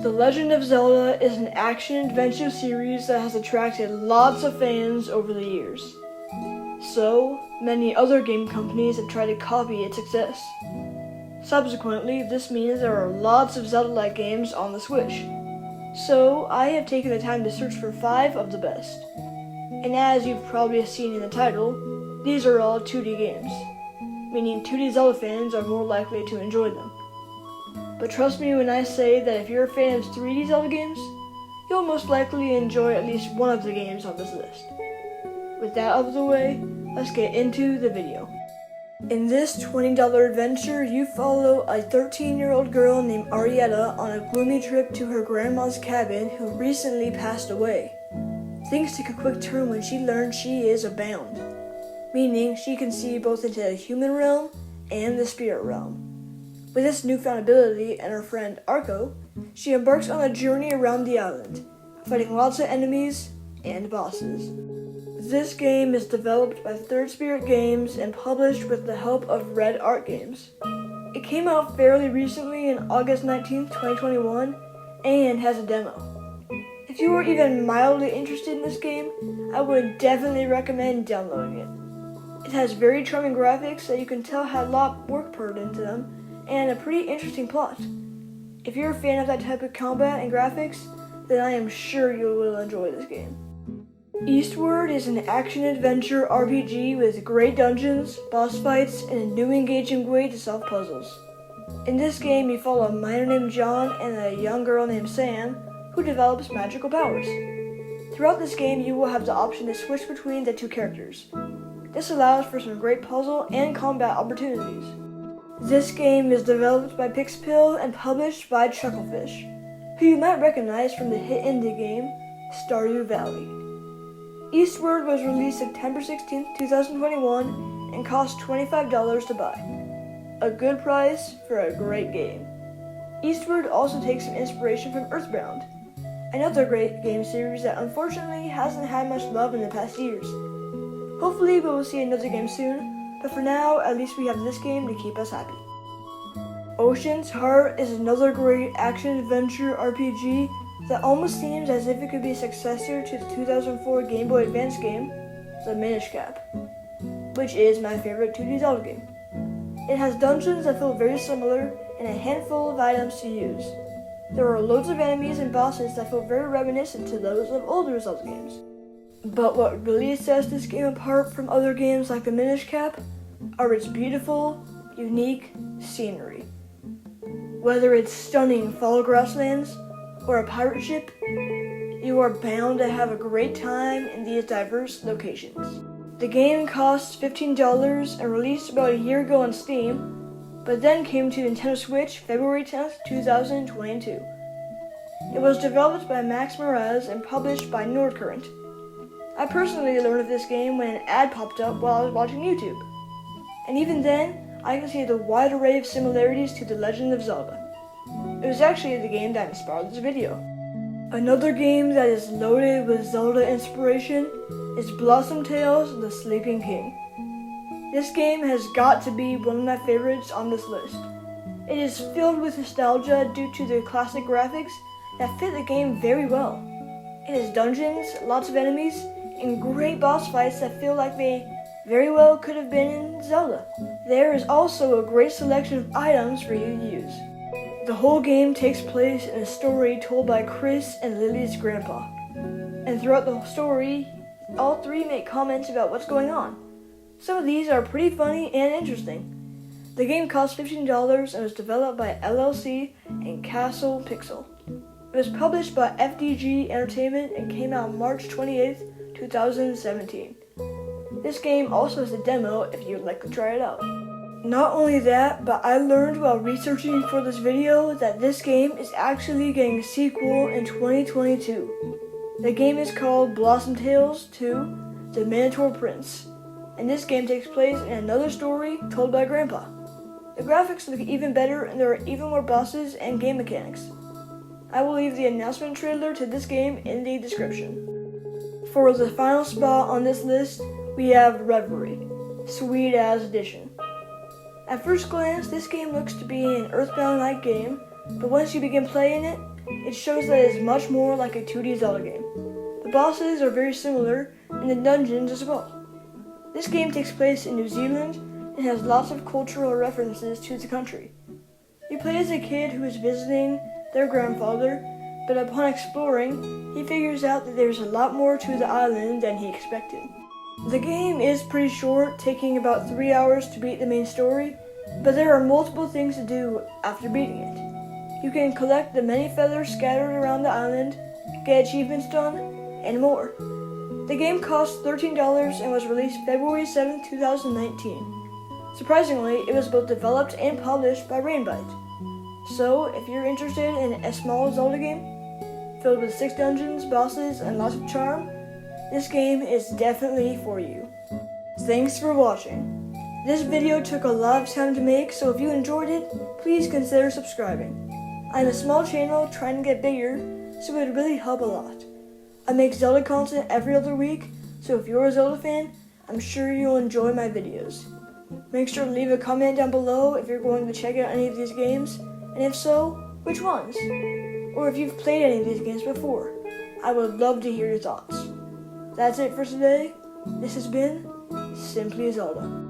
The Legend of Zelda is an action-adventure series that has attracted lots of fans over the years. So, many other game companies have tried to copy its success. Subsequently, this means there are lots of Zelda-like games on the Switch. So, I have taken the time to search for 5 of the best. And as you've probably seen in the title, these are all 2D games, meaning 2D Zelda fans are more likely to enjoy them. But trust me when I say that if you're a fan of 3D Zelda games, you'll most likely enjoy at least one of the games on this list. With that out of the way, let's get into the video. In this $20 adventure, you follow a 13-year-old girl named Arietta on a gloomy trip to her grandma's cabin who recently passed away. Things take a quick turn when she learns she is abound, meaning she can see both into the human realm and the spirit realm. With this newfound ability and her friend Arco, she embarks on a journey around the island, fighting lots of enemies and bosses. This game is developed by Third Spirit Games and published with the help of Red Art Games. It came out fairly recently in August 19, 2021, and has a demo. If you are even mildly interested in this game, I would definitely recommend downloading it. It has very charming graphics that you can tell had a lot of work put into them, and a pretty interesting plot. If you're a fan of that type of combat and graphics, then I am sure you will enjoy this game. Eastward is an action-adventure RPG with great dungeons, boss fights, and a new engaging way to solve puzzles. In this game, you follow a miner named John and a young girl named Sam, who develops magical powers. Throughout this game, you will have the option to switch between the two characters. This allows for some great puzzle and combat opportunities. This game is developed by Pixpill and published by Chucklefish, who you might recognize from the hit indie game Stardew Valley. Eastward was released September 16, 2021 and cost $25 to buy. A good price for a great game. Eastward also takes some inspiration from Earthbound, another great game series that unfortunately hasn't had much love in the past years. Hopefully we will see another game soon, but for now, at least we have this game to keep us happy. Ocean's Heart is another great action-adventure RPG that almost seems as if it could be a successor to the 2004 Game Boy Advance game, The Minish Cap, which is my favorite 2D Zelda game. It has dungeons that feel very similar and a handful of items to use. There are loads of enemies and bosses that feel very reminiscent to those of older Zelda games. But what really sets this game apart from other games like the Minish Cap are its beautiful, unique scenery. Whether it's stunning fall grasslands or a pirate ship, you are bound to have a great time in these diverse locations. The game costs $15 and released about a year ago on Steam, but then came to Nintendo Switch February 10th, 2022. It was developed by Max Moraz and published by Nordcurrent. I personally learned of this game when an ad popped up while I was watching YouTube. And even then, I can see the wide array of similarities to The Legend of Zelda. It was actually the game that inspired this video. Another game that is loaded with Zelda inspiration is Blossom Tales: The Sleeping King. This game has got to be one of my favorites on this list. It is filled with nostalgia due to the classic graphics that fit the game very well. It has dungeons, lots of enemies, and great boss fights that feel like they very well could have been in Zelda. There is also a great selection of items for you to use. The whole game takes place in a story told by Chris and Lily's grandpa. And throughout the story, all three make comments about what's going on. Some of these are pretty funny and interesting. The game cost $15 and was developed by LLC and Castle Pixel. It was published by FDG Entertainment and came out March 28th, 2017. This game also has a demo if you'd like to try it out. Not only that, but I learned while researching for this video that this game is actually getting a sequel in 2022. The game is called Blossom Tales 2: The Minotaur Prince, and this game takes place in another story told by Grandpa. The graphics look even better and there are even more bosses and game mechanics. I will leave the announcement trailer to this game in the description. For the final spot on this list, we have Reverie, Sweet As Edition. At first glance, this game looks to be an Earthbound-like game, but once you begin playing it, it shows that it is much more like a 2D Zelda game. The bosses are very similar, and the dungeons as well. This game takes place in New Zealand and has lots of cultural references to the country. You play as a kid who is visiting their grandfather, but upon exploring, he figures out that there's a lot more to the island than he expected. The game is pretty short, taking about 3 hours to beat the main story, but there are multiple things to do after beating it. You can collect the many feathers scattered around the island, get achievements done, and more. The game cost $13 and was released February 7, 2019. Surprisingly, it was both developed and published by Rainbite. So, if you're interested in a small Zelda game, filled with 6 dungeons, bosses, and lots of charm, this game is definitely for you. Thanks for watching. This video took a lot of time to make, so if you enjoyed it, please consider subscribing. I'm a small channel trying to get bigger, so it would really help a lot. I make Zelda content every other week, so if you're a Zelda fan, I'm sure you'll enjoy my videos. Make sure to leave a comment down below if you're going to check out any of these games, and if so, which ones? Or if you've played any of these games before. I would love to hear your thoughts. That's it for today. This has been Simply Zelda.